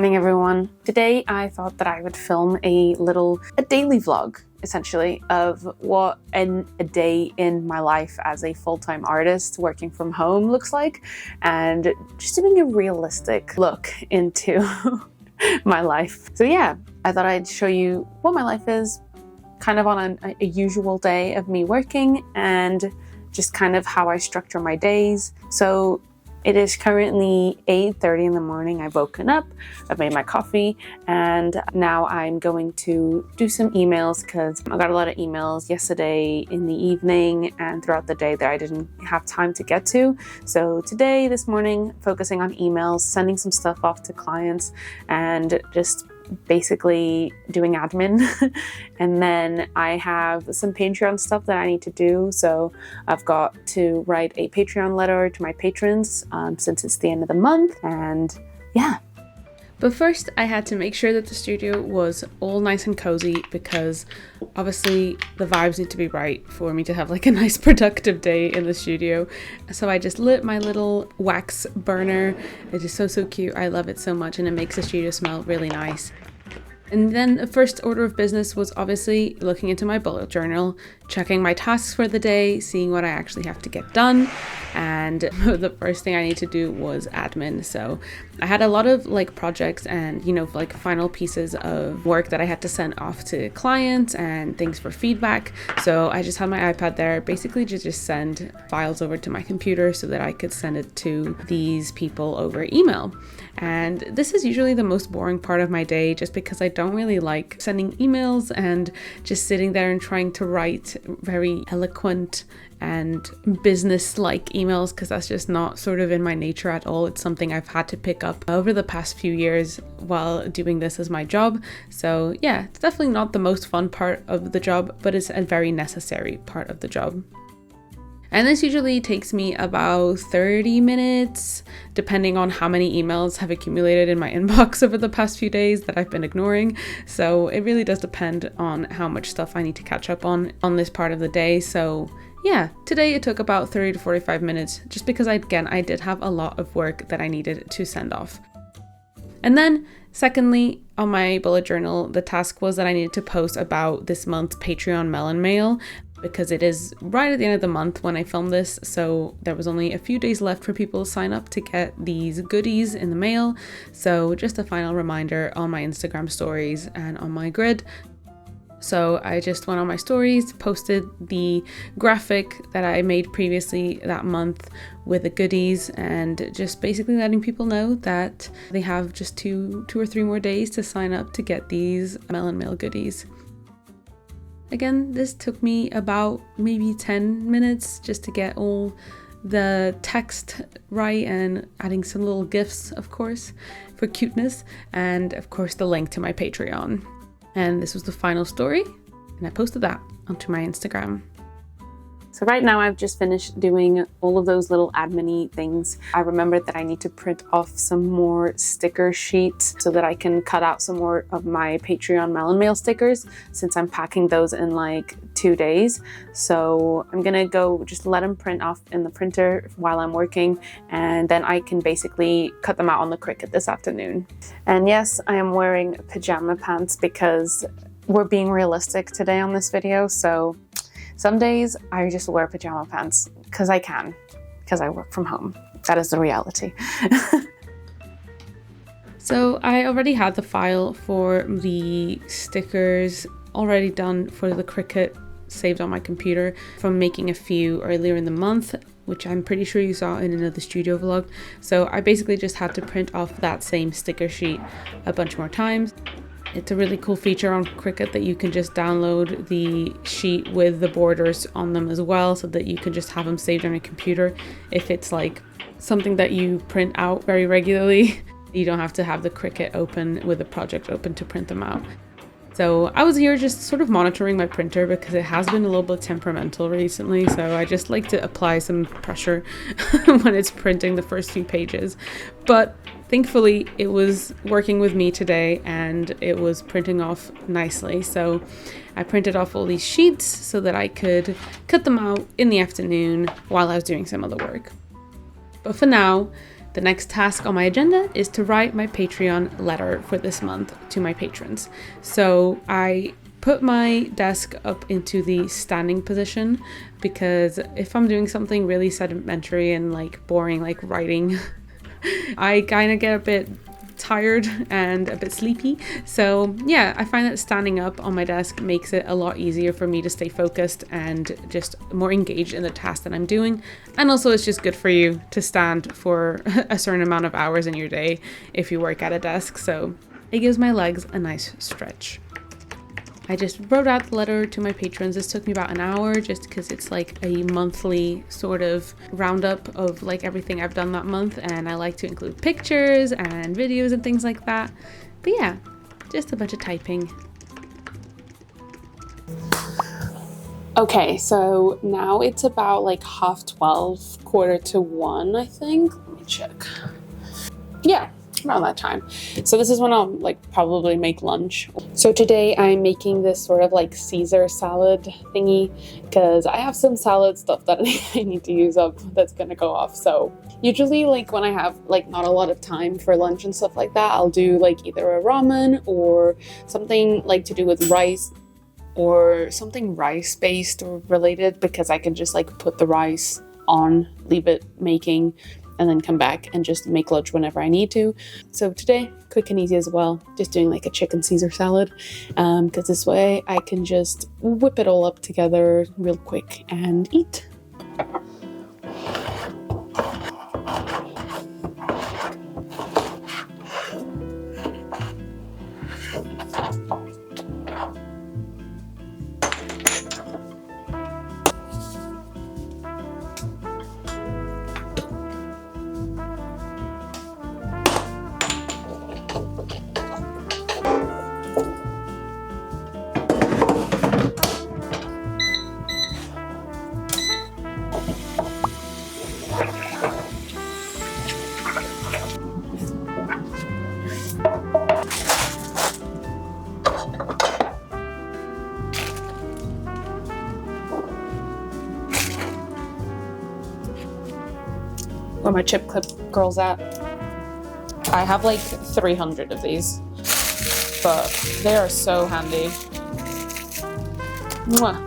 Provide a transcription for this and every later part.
morning, everyone. Today I thought that I would film a daily vlog, essentially, of what a day in my life as a full-time artist working from home looks like, and just doing a realistic look into my life. So yeah, I thought I'd show you what my life is, kind of on a usual day of me working, and just kind of how I structure my days. So it is currently 8:30 in the morning. I've woken up, I've made my coffee, and now I'm going to do some emails because I got a lot of emails yesterday in the evening and throughout the day that I didn't have time to get to. So today, this morning, focusing on emails, sending some stuff off to clients, and just basically doing admin. And then I have some Patreon stuff that I need to do. So I've got to write a Patreon letter to my patrons since it's the end of the month, and yeah. But first I had to make sure that the studio was all nice and cozy, because obviously the vibes need to be right for me to have like a nice productive day in the studio. So I just lit my little wax burner. It is so cute. I love it so much, and it makes the studio smell really nice. And then the first order of business was obviously looking into my bullet journal, checking my tasks for the day, seeing what I actually have to get done. And the first thing I need to do was admin. So I had a lot of like projects and, like final pieces of work that I had to send off to clients and things for feedback. So I just had my iPad there, basically to just send files over to my computer so that I could send it to these people over email. And this is usually the most boring part of my day, just because I don't really like sending emails and just sitting there and trying to write very eloquent and business-like emails, because that's just not sort of in my nature at all. It's something I've had to pick up over the past few years while doing this as my job. So yeah, it's definitely not the most fun part of the job, but it's a very necessary part of the job. And this usually takes me about 30 minutes, depending on how many emails have accumulated in my inbox over the past few days that I've been ignoring. So it really does depend on how much stuff I need to catch up on this part of the day. So yeah, today it took about 30 to 45 minutes, just because I did have a lot of work that I needed to send off. And then secondly, on my bullet journal, the task was that I needed to post about this month's Patreon melon mail, because it is right at the end of the month when I filmed this, so there was only a few days left for people to sign up to get these goodies in the mail. So just a final reminder on my Instagram stories and on my grid. So I just went on my stories, posted the graphic that I made previously that month with the goodies, and just basically letting people know that they have just two or three more days to sign up to get these melon mail goodies. Again, this took me about maybe 10 minutes just to get all the text right, and adding some little GIFs, of course, for cuteness, and of course the link to my Patreon. And this was the final story, and I posted that onto my Instagram. So right now I've just finished doing all of those little admin-y things. I remembered that I need to print off some more sticker sheets so that I can cut out some more of my Patreon melon mail stickers, since I'm packing those in like 2 days. So I'm gonna go just let them print off in the printer while I'm working, and then I can basically cut them out on the Cricut this afternoon. And yes, I am wearing pajama pants because we're being realistic today on this video. So some days I just wear pajama pants because I can, because I work from home. That is the reality. So I already had the file for the stickers already done for the Cricut saved on my computer from making a few earlier in the month, which I'm pretty sure you saw in another studio vlog. So I basically just had to print off that same sticker sheet a bunch more times. It's a really cool feature on Cricut that you can just download the sheet with the borders on them as well, so that you can just have them saved on your computer. If it's like something that you print out very regularly, you don't have to have the Cricut open with the project open to print them out. So I was here just sort of monitoring my printer because it has been a little bit temperamental recently. So I just like to apply some pressure when it's printing the first few pages. But thankfully it was working with me today and it was printing off nicely. So I printed off all these sheets so that I could cut them out in the afternoon while I was doing some other work. But for now, The next task on my agenda is to write my Patreon letter for this month to my patrons. So I put my desk up into the standing position because if I'm doing something really sedimentary and like boring, like writing, I kind of get a bit tired and a bit sleepy. So yeah, I find that standing up on my desk makes it a lot easier for me to stay focused and just more engaged in the task that I'm doing. And also it's just good for you to stand for a certain amount of hours in your day if you work at a desk. So it gives my legs a nice stretch. I just wrote out the letter to my patrons. This took me about an hour just because it's like a monthly sort of roundup of like everything I've done that month, and I like to include pictures and videos and things like that. But yeah, just a bunch of typing. Okay, so now it's about like 12:30, 1:45, I think. Let me check. Yeah, around that time. So this is when I'll like probably make lunch. So today I'm making this sort of like Caesar salad thingy because I have some salad stuff that I need to use up that's gonna go off. So usually like when I have like not a lot of time for lunch and stuff like that, I'll do like either a ramen or something like to do with rice or something rice based or related, because I can just like put the rice on, leave it making, and then come back and just make lunch whenever I need to. So today, quick and easy as well, just doing like a chicken Caesar salad, because this way I can just whip it all up together real quick and eat. Where my chip clip girls at. I have like 300 of these, but they are so handy. Mwah.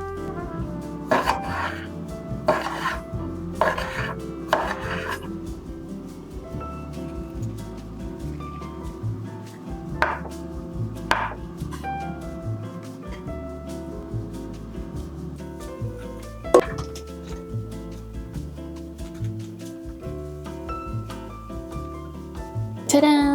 Ta-da!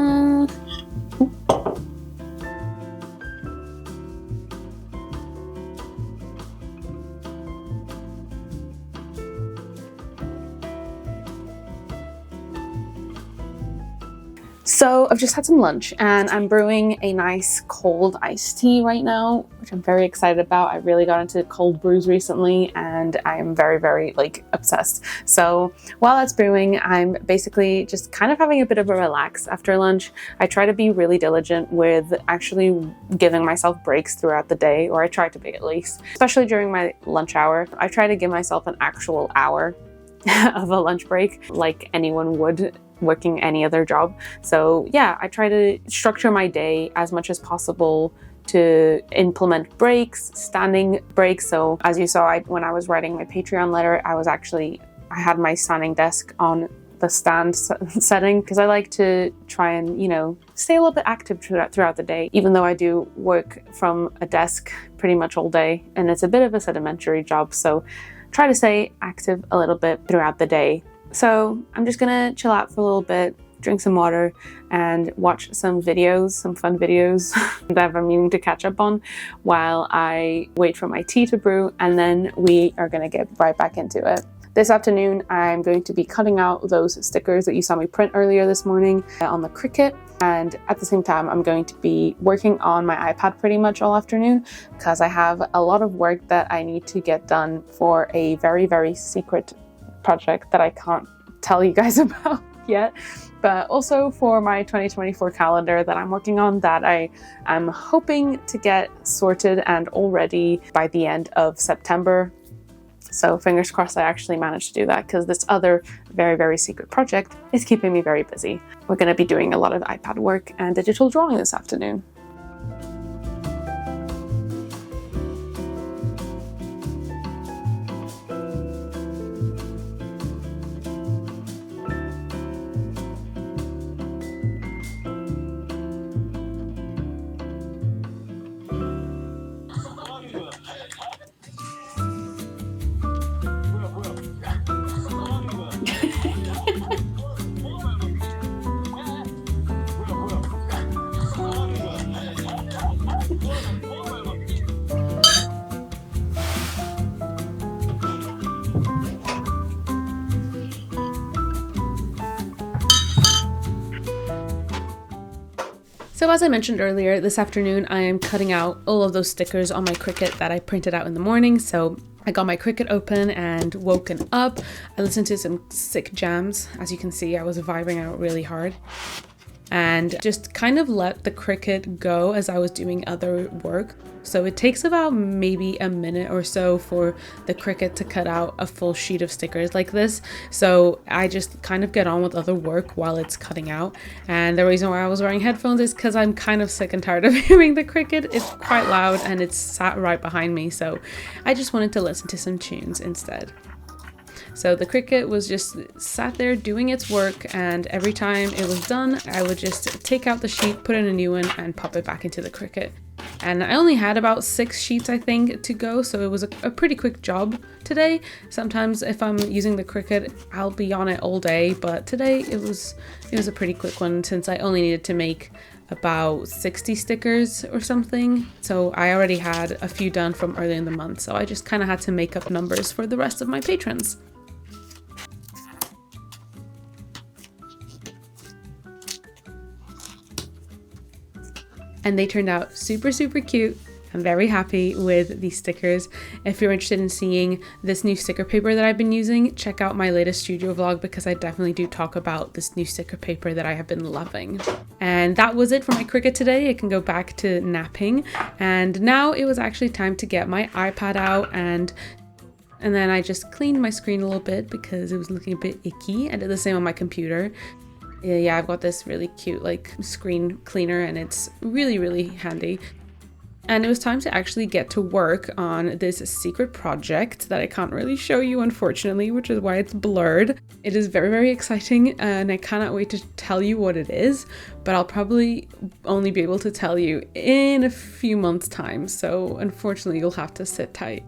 So I've just had some lunch and I'm brewing a nice cold iced tea right now, which I'm very excited about. I really got into cold brews recently and I am very, very like obsessed. So while that's brewing, I'm basically just kind of having a bit of a relax after lunch. I try to be really diligent with actually giving myself breaks throughout the day, or I try to be at least, especially during my lunch hour. I try to give myself an actual hour of a lunch break like anyone would working any other job. So yeah, I try to structure my day as much as possible to implement breaks, standing breaks. So as you saw, when I was writing my Patreon letter, I had my standing desk on the stand setting because I like to try and, you know, stay a little bit active throughout the day, even though I do work from a desk pretty much all day and it's a bit of a sedimentary job. So try to stay active a little bit throughout the day. So I'm just gonna chill out for a little bit, drink some water, and watch some videos, some fun videos that I'm meaning to catch up on while I wait for my tea to brew, and then we are gonna get right back into it. This afternoon, I'm going to be cutting out those stickers that you saw me print earlier this morning on the Cricut. And at the same time, I'm going to be working on my iPad pretty much all afternoon because I have a lot of work that I need to get done for a very, very secret project that I can't tell you guys about yet, but also for my 2024 calendar that I'm working on that I'm hoping to get sorted and all ready by the end of September. So fingers crossed I actually managed to do that, because this other very, very secret project is keeping me very busy. We're going to be doing a lot of iPad work and digital drawing this afternoon. So as I mentioned earlier, this afternoon I am cutting out all of those stickers on my Cricut that I printed out in the morning. So I got my Cricut open and woken up. I listened to some sick jams. As you can see, I was vibing out really hard. And just kind of let the Cricut go as I was doing other work. So it takes about maybe a minute or so for the Cricut to cut out a full sheet of stickers like this. So I just kind of get on with other work while it's cutting out. And the reason why I was wearing headphones is because I'm kind of sick and tired of hearing the Cricut. It's quite loud and it's sat right behind me. So I just wanted to listen to some tunes instead. So the Cricut was just sat there doing its work, and every time it was done, I would just take out the sheet, put in a new one, and pop it back into the Cricut. And I only had about 6 sheets, I think, to go, so it was a pretty quick job today. Sometimes if I'm using the Cricut, I'll be on it all day, but today it was a pretty quick one since I only needed to make about 60 stickers or something. So I already had a few done from earlier in the month, so I just kind of had to make up numbers for the rest of my patrons. And they turned out super, super cute. I'm very happy with these stickers. If you're interested in seeing this new sticker paper that I've been using, check out my latest studio vlog, because I definitely do talk about this new sticker paper that I have been loving. And that was it for my Cricut today. I can go back to napping. And now it was actually time to get my iPad out, and then I just cleaned my screen a little bit because it was looking a bit icky. I did the same on my computer. Yeah, I've got this really cute like screen cleaner and it's really, really handy. And it was time to actually get to work on this secret project that I can't really show you, unfortunately, which is why it's blurred. It is very, very exciting and I cannot wait to tell you what it is, but I'll probably only be able to tell you in a few months' time. So unfortunately, you'll have to sit tight.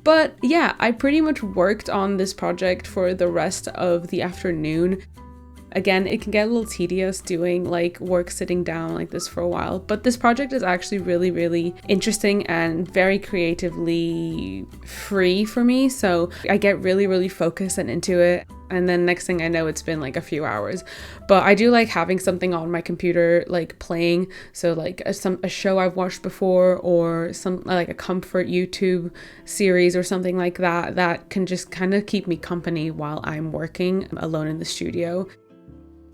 But yeah, I pretty much worked on this project for the rest of the afternoon. Again, it can get a little tedious doing like work sitting down like this for a while, but this project is actually really, really interesting and very creatively free for me. So I get really, really focused and into it. And then next thing I know, it's been like a few hours. But I do like having something on my computer like playing. So like a show I've watched before, or some like a comfort YouTube series or something like that, that can just kind of keep me company while I'm working alone in the studio.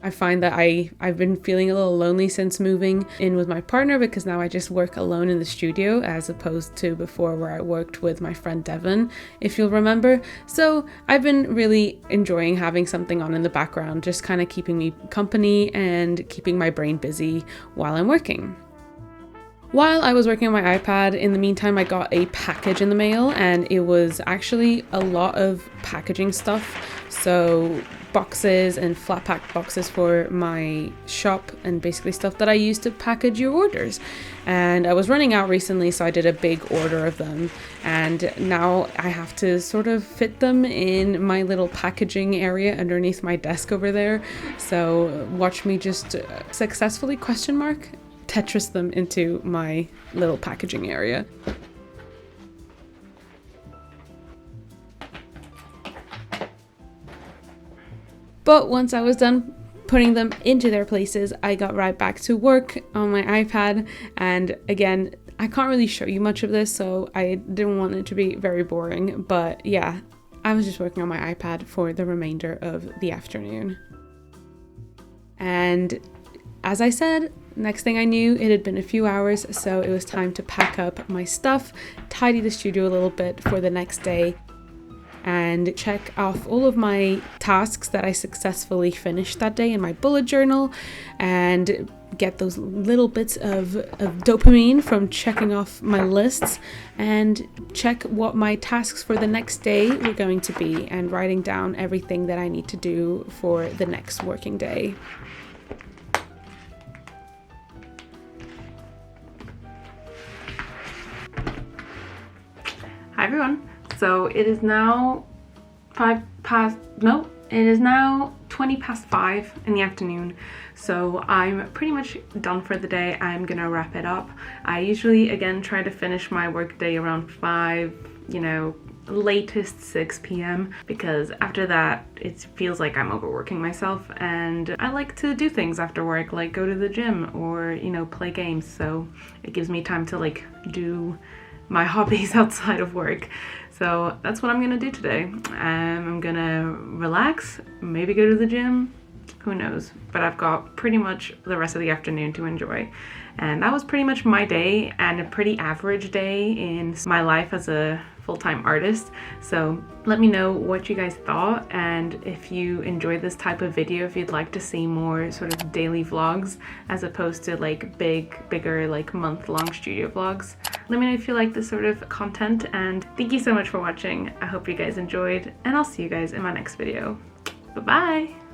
I find that I've been feeling a little lonely since moving in with my partner, because now I just work alone in the studio as opposed to before where I worked with my friend Devon, if you'll remember. So I've been really enjoying having something on in the background, just kind of keeping me company and keeping my brain busy while I'm working. While I was working on my iPad, in the meantime, I got a package in the mail, and it was actually a lot of packaging stuff. So boxes and flat pack boxes for my shop, and basically stuff that I use to package your orders. And I was running out recently, so I did a big order of them, and now I have to sort of fit them in my little packaging area underneath my desk over there. So watch me just successfully Tetris them into my little packaging area. But once I was done putting them into their places, I got right back to work on my iPad. And again, I can't really show you much of this, so I didn't want it to be very boring. But yeah, I was just working on my iPad for the remainder of the afternoon. And as I said, next thing I knew, it had been a few hours, so it was time to pack up my stuff, tidy the studio a little bit for the next day. and check off all of my tasks that I successfully finished that day in my bullet journal, and get those little bits of dopamine from checking off my lists, and check what my tasks for the next day were going to be, and writing down everything that I need to do for the next working day. Hi everyone. So it is now 20 past 5 in the afternoon. So I'm pretty much done for the day. I'm gonna wrap it up. I usually, again, try to finish my work day around 5, latest 6 p.m. because after that it feels like I'm overworking myself, and I like to do things after work, like go to the gym or, play games. So it gives me time to do my hobbies outside of work. So that's what I'm gonna do today. I'm gonna relax, maybe go to the gym, who knows, but I've got pretty much the rest of the afternoon to enjoy. And that was pretty much my day, and a pretty average day in my life as a full-time artist. So let me know what you guys thought, and if you enjoyed this type of video, if you'd like to see more sort of daily vlogs as opposed to bigger month-long studio vlogs. Let me know if you like this sort of content, and thank you so much for watching. I hope you guys enjoyed, and I'll see you guys in my next video. Bye-bye!